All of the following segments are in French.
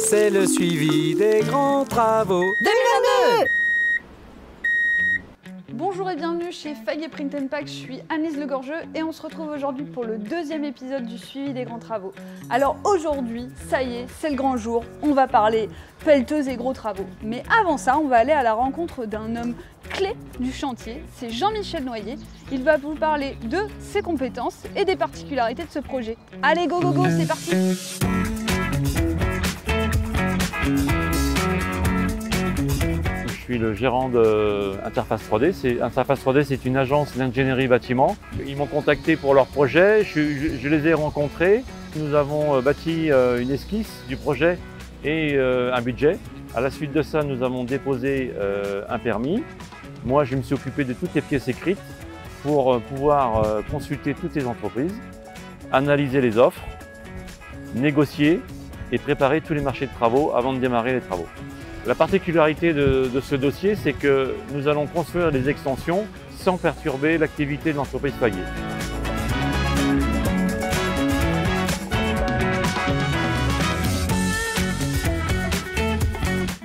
C'est le suivi des grands travaux 2022. Bonjour et bienvenue chez Fayet Print & Pack, je suis Annelise Legorgeux et on se retrouve aujourd'hui pour le deuxième épisode du suivi des grands travaux. Alors aujourd'hui, ça y est, c'est le grand jour, on va parler pelleteuse et gros travaux. Mais avant ça, on va aller à la rencontre d'un homme clé du chantier, c'est Jean-Michel Noyer. Il va vous parler de ses compétences et des particularités de ce projet. Allez, go go go, c'est parti! Je suis le gérant de Interface 3D. Interface 3D, c'est une agence d'ingénierie bâtiment. Ils m'ont contacté pour leur projet, je les ai rencontrés. Nous avons bâti une esquisse du projet et un budget. À la suite de ça, nous avons déposé un permis. Moi, je me suis occupé de toutes les pièces écrites pour pouvoir consulter toutes les entreprises, analyser les offres, négocier et préparer tous les marchés de travaux avant de démarrer les travaux. La particularité de ce dossier, c'est que nous allons construire des extensions sans perturber l'activité de l'entreprise Fayet.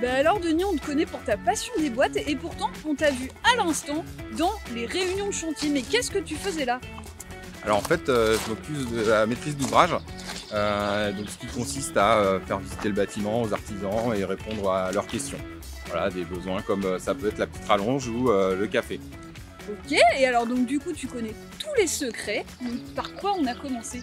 Alors Denis, on te connaît pour ta passion des boîtes et pourtant on t'a vu à l'instant dans les réunions de chantier. Mais qu'est-ce que tu faisais là? Alors en fait, je m'occupe de la maîtrise d'ouvrage, donc ce qui consiste à faire visiter le bâtiment aux artisans et répondre à leurs questions. Voilà, des besoins comme ça peut être la petite rallonge ou le café. Ok, et alors donc du coup tu connais tous les secrets. Donc, par quoi on a commencé?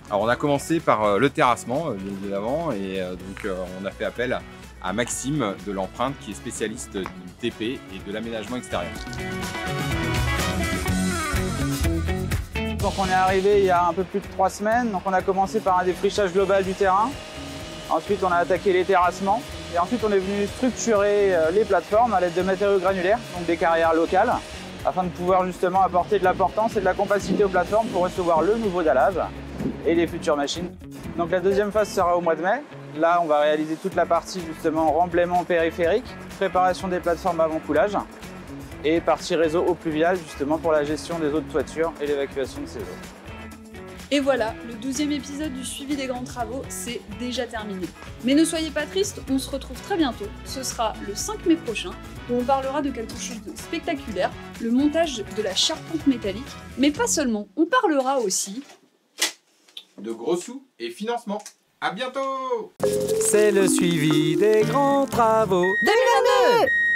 Alors on a commencé par le terrassement, bien évidemment, et donc on a fait appel à Maxime de l'Empreinte qui est spécialiste du TP et de l'aménagement extérieur. Donc on est arrivé il y a un peu plus de 3 semaines, donc on a commencé par un défrichage global du terrain. Ensuite on a attaqué les terrassements et ensuite on est venu structurer les plateformes à l'aide de matériaux granulaires, donc des carrières locales, afin de pouvoir justement apporter de l'importance et de la compacité aux plateformes pour recevoir le nouveau dallage et les futures machines. Donc la deuxième phase sera au mois de mai. Là on va réaliser toute la partie justement remblaiement périphérique, préparation des plateformes avant coulage, et partie réseau eau pluviale justement pour la gestion des eaux de toiture et l'évacuation de ces eaux. Et voilà, le 12e épisode du suivi des grands travaux, c'est déjà terminé. Mais ne soyez pas tristes, on se retrouve très bientôt. Ce sera le 5 mai prochain, où on parlera de quelque chose de spectaculaire, le montage de la charpente métallique. Mais pas seulement, on parlera aussi de gros sous et financement. À bientôt! C'est le suivi des grands travaux 2022.